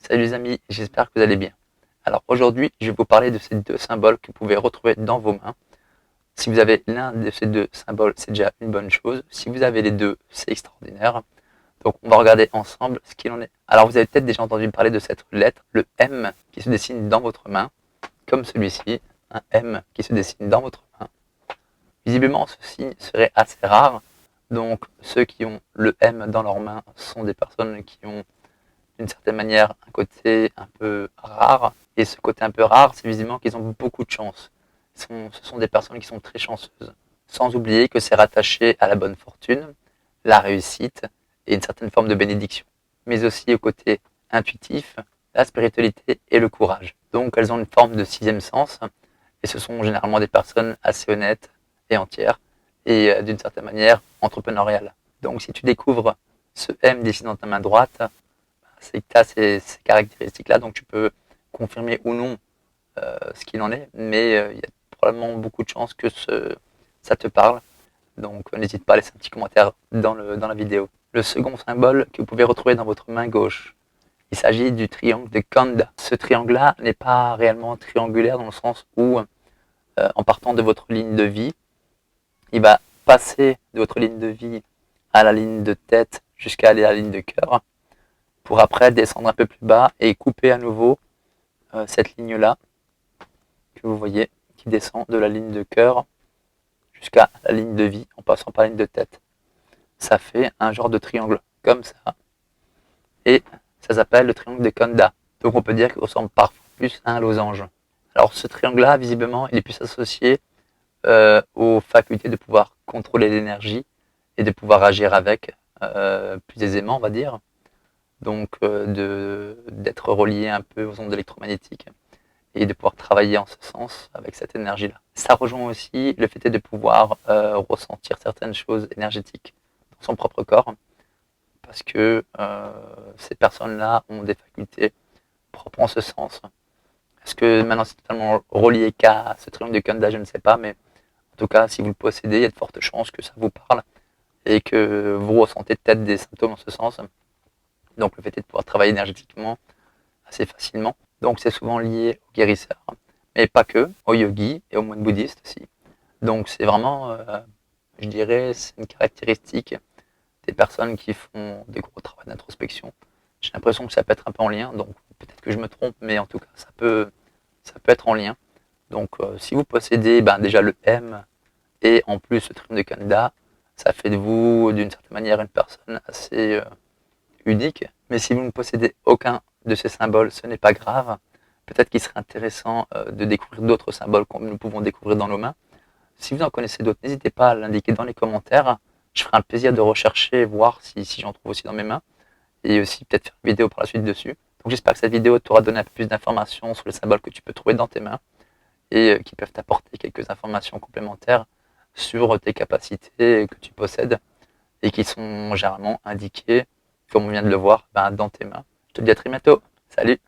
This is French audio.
Salut les amis, j'espère que vous allez bien. Alors aujourd'hui, je vais vous parler de ces deux symboles que vous pouvez retrouver dans vos mains. Si vous avez l'un de ces deux symboles, c'est déjà une bonne chose. Si vous avez les deux, c'est extraordinaire. Donc on va regarder ensemble ce qu'il en est. Alors vous avez peut-être déjà entendu parler de cette lettre, le M, qui se dessine dans votre main, comme celui-ci, un M qui se dessine dans votre main. Visiblement, ce signe serait assez rare. Donc ceux qui ont le M dans leur main sont des personnes qui ont d'une certaine manière un côté un peu rare. Et ce côté un peu rare, c'est visiblement qu'ils ont beaucoup de chance. Ce sont des personnes qui sont très chanceuses. Sans oublier que c'est rattaché à la bonne fortune, la réussite et une certaine forme de bénédiction. Mais aussi au côté intuitif, la spiritualité et le courage. Donc elles ont une forme de sixième sens et ce sont généralement des personnes assez honnêtes et entières et d'une certaine manière entrepreneuriales. Donc si tu découvres ce M dessiné dans ta main droite, c'est que tu as ces caractéristiques-là, donc tu peux confirmer ou non ce qu'il en est, mais il y a probablement beaucoup de chances que ça te parle. Donc n'hésite pas à laisser un petit commentaire dans la vidéo. Le second symbole que vous pouvez retrouver dans votre main gauche, il s'agit du triangle de Kanda. Ce triangle-là n'est pas réellement triangulaire dans le sens où, en partant de votre ligne de vie, il va passer de votre ligne de vie à la ligne de tête jusqu'à aller à la ligne de cœur, pour après descendre un peu plus bas et couper à nouveau cette ligne-là que vous voyez qui descend de la ligne de cœur jusqu'à la ligne de vie en passant par la ligne de tête. Ça fait un genre de triangle comme ça et ça s'appelle le triangle de Kanda. Donc on peut dire qu'il ressemble parfois plus à un losange. Alors ce triangle-là, visiblement, il est plus associé aux facultés de pouvoir contrôler l'énergie et de pouvoir agir avec plus aisément, on va dire. Donc d'être relié un peu aux ondes électromagnétiques et de pouvoir travailler en ce sens avec cette énergie-là. Ça rejoint aussi le fait de pouvoir ressentir certaines choses énergétiques dans son propre corps, parce que ces personnes-là ont des facultés propres en ce sens. Est-ce que maintenant c'est totalement relié qu'à ce triangle de Kanda, je ne sais pas, mais en tout cas, si vous le possédez, il y a de fortes chances que ça vous parle et que vous ressentez peut-être des symptômes en ce sens. Donc le fait est de pouvoir travailler énergétiquement assez facilement. Donc c'est souvent lié aux guérisseurs, mais pas que, aux yogis et aux moines bouddhistes aussi. Donc c'est vraiment, je dirais, c'est une caractéristique des personnes qui font des gros travaux d'introspection. J'ai l'impression que ça peut être un peu en lien, donc peut-être que je me trompe, mais en tout cas ça peut être en lien. Donc si vous possédez déjà le M et en plus le triangle de Kanda, ça fait de vous d'une certaine manière une personne assez unique. Mais si vous ne possédez aucun de ces symboles, ce n'est pas grave. Peut-être qu'il serait intéressant de découvrir d'autres symboles comme nous pouvons découvrir dans nos mains. Si vous en connaissez d'autres, n'hésitez pas à l'indiquer dans les commentaires. Je ferai un plaisir de rechercher et voir si j'en trouve aussi dans mes mains. Et aussi peut-être faire une vidéo par la suite dessus. Donc j'espère que cette vidéo t'aura donné un peu plus d'informations sur les symboles que tu peux trouver dans tes mains et qui peuvent t'apporter quelques informations complémentaires sur tes capacités que tu possèdes et qui sont généralement indiquées, comme on vient de le voir, dans tes mains. Je te dis à très bientôt. Salut!